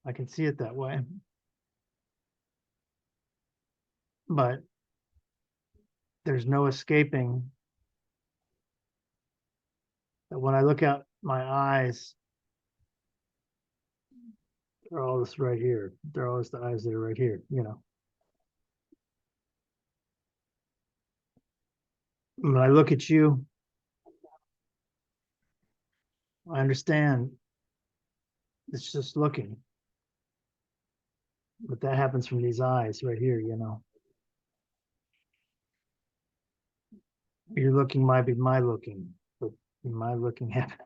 I can see it that way. But there's no escaping that when I look out my eyes, they're all this right here. They're always the eyes that are right here, you know. When I look at you, I understand it's just looking. But that happens from these eyes right here, you know. Your looking might be my looking, but my looking happen.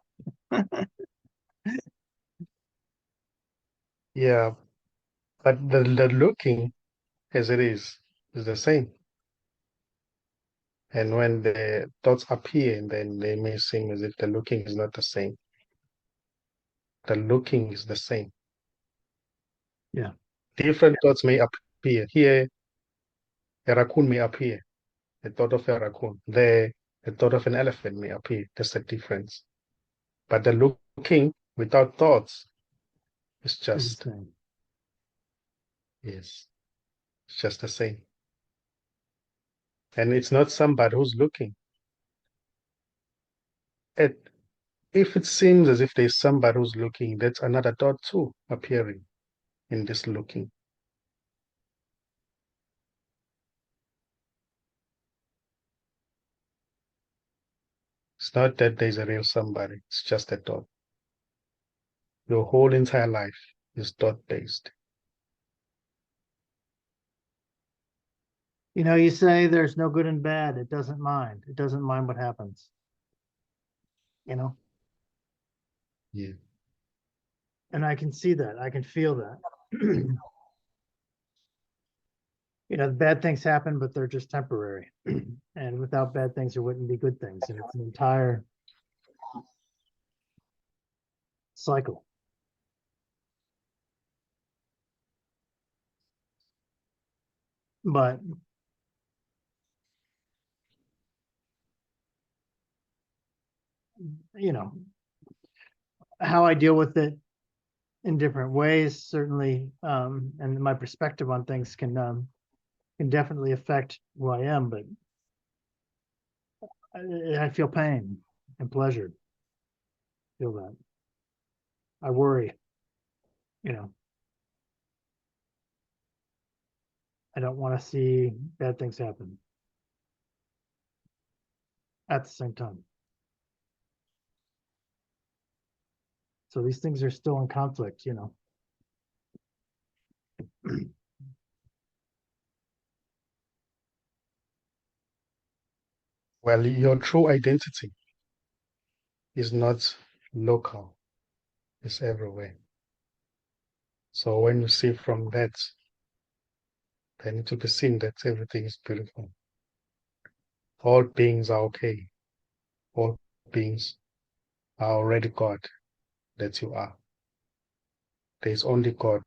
Yeah, but the looking as it is the same. And when the thoughts appear, then they may seem as if the looking is not the same. The looking is the same. Yeah. Different thoughts may appear. Here, a raccoon may appear. The thought of a raccoon. There, the thought of an elephant may appear. There's a difference. But the looking without thoughts is Is the just, same. yes, it's just the same. And it's not somebody who's looking. It, if it seems as if there's somebody who's looking, that's another thought too appearing in this looking. It's not that there's a real somebody, it's just a thought. Your whole entire life is thought based. You know, you say there's no good and bad. It doesn't mind. It doesn't mind what happens. You know, Yeah. and I can see that. I can feel that. You know, bad things happen, but they're just temporary. And without bad things, there wouldn't be good things. And it's an entire cycle. But, you know, how I deal with it in different ways, certainly, and my perspective on things can definitely affect who I am, but I feel pain and pleasure. Feel that. I worry, you know, I don't want to see bad things happen at the same time. So these things are still in conflict, you know. Well, your true identity is not local, it's everywhere. So when you see from that, then it will be seen that everything is beautiful. All beings are okay. All beings are already God that you are. There's only God.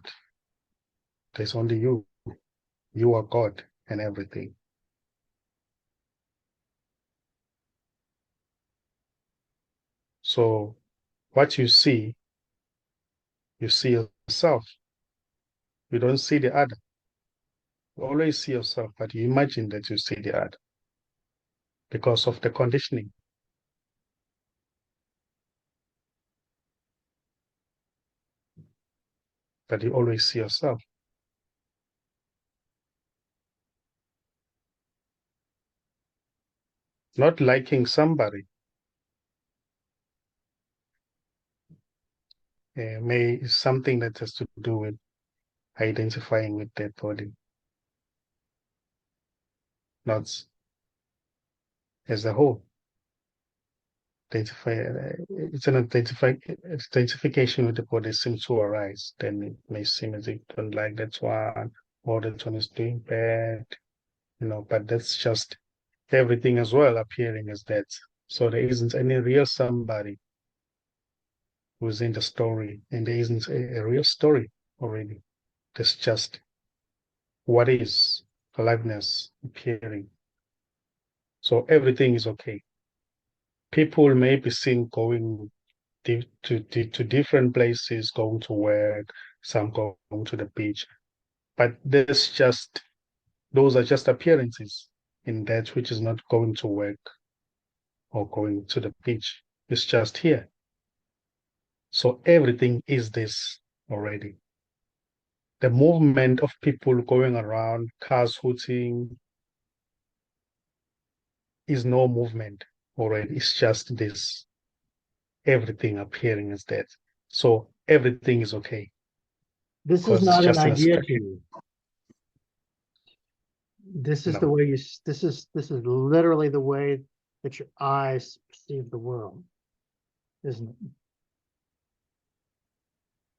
There's only you. You are God and everything. So what you see yourself. You don't see the other. You always see yourself, but you imagine that you see the other because of the conditioning. But you always see yourself. Not liking somebody may is something that has to do with identifying with their body, not as a whole. Identify, it's an identification with the body seems to arise. Then it may seem as if you don't like that one, or that one is doing bad, but that's just everything as well appearing as that. So there isn't any real somebody who's in the story, and there isn't a real story already. There's just what is aliveness appearing. So everything is okay. People may be seen going to different places, going to work, some going to the beach. But those are just appearances in that which is not going to work or going to the beach. It's just here. So everything is this already. The movement of people going around, cars hooting, is no movement already. It's just this. Everything appearing as that. So everything is okay This is because it's not an just an idea to abstraction. you. This is the No, way this is literally the way that your eyes perceive the world, isn't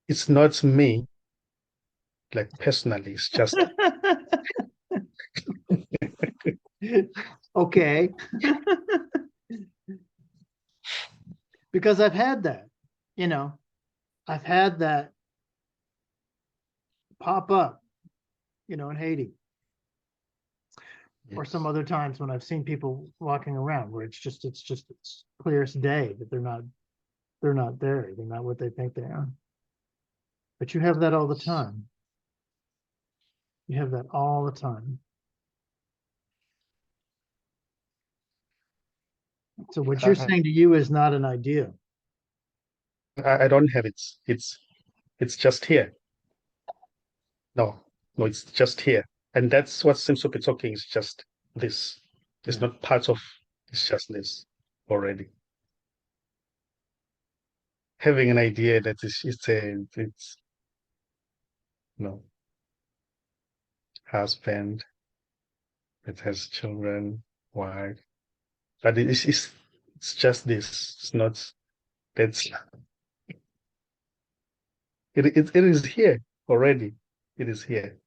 it's not me, like personally. It's just it? Okay. Because I've had that, you know, I've had that pop up, in Haiti or some other times when I've seen people walking around where it's clear as day that they're not there. They're not what they think they are. But you have that all the time. You have that all the time. So what you're I, saying to you is not an idea. I don't have it. It's just here. No, no, it's just here. And that's what seems to be talking is just this. It's Yeah. not part of, it's just this already. Having an idea that it's no husband, it has children, wife, but it's just this. It's not that's it is here already. It is here.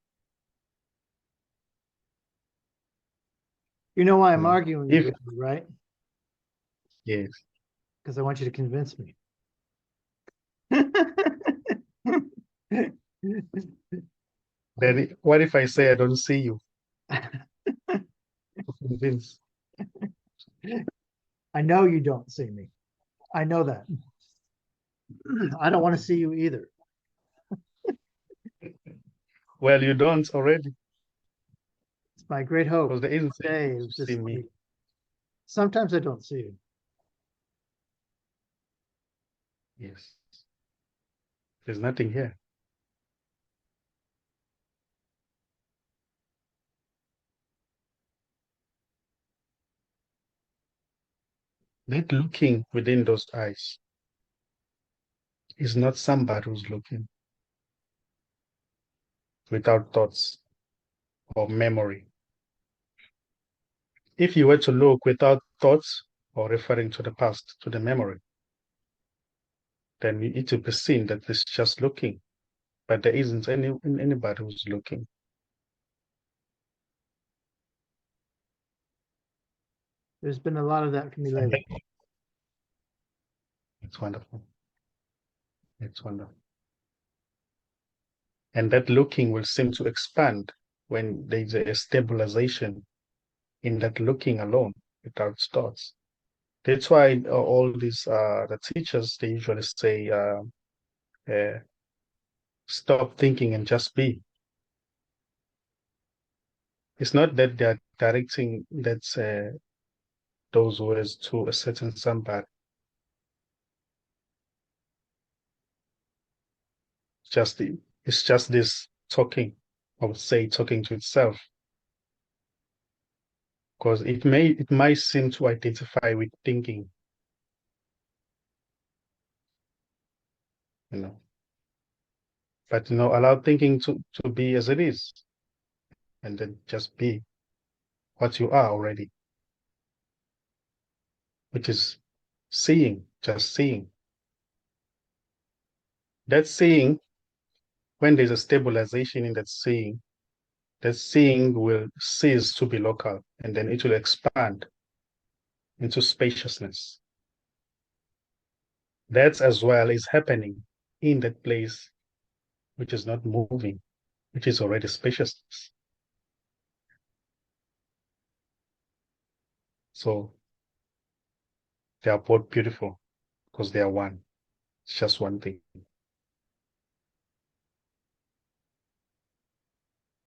You know why You I'm know, arguing if with you, right? yes, Because I want you to convince me. then what if I say I don't see you? Convince. I know you don't see me. I know that. I don't want to see you either. Well, you don't already It's my great hope. because there isn't Day anything is to see just me. like sometimes I don't see you. Yes, there's nothing here. That looking within those eyes is not somebody who's looking without thoughts or memory. If you were to look without thoughts or referring to the past, to the memory, then it will be seen that it's just looking, but there isn't anybody who's looking. There's been a lot of that for me And lately. it's wonderful. It's wonderful. And that looking will seem to expand when there's a stabilization in that looking alone without thoughts. That's why all these the teachers they usually say uh, stop thinking and just be. It's not that they're directing those words to a certain somebody. Just it's just this talking, I would say talking to itself, because it might seem to identify with thinking, you know. But allow thinking to be as it is, and then just be what you are already, which is seeing, just seeing. That seeing, when there's a stabilization in that seeing will cease to be local, and then it will expand into spaciousness. That as well is happening in that place which is not moving, which is already spaciousness. So they are both beautiful because they are one. It's just one thing.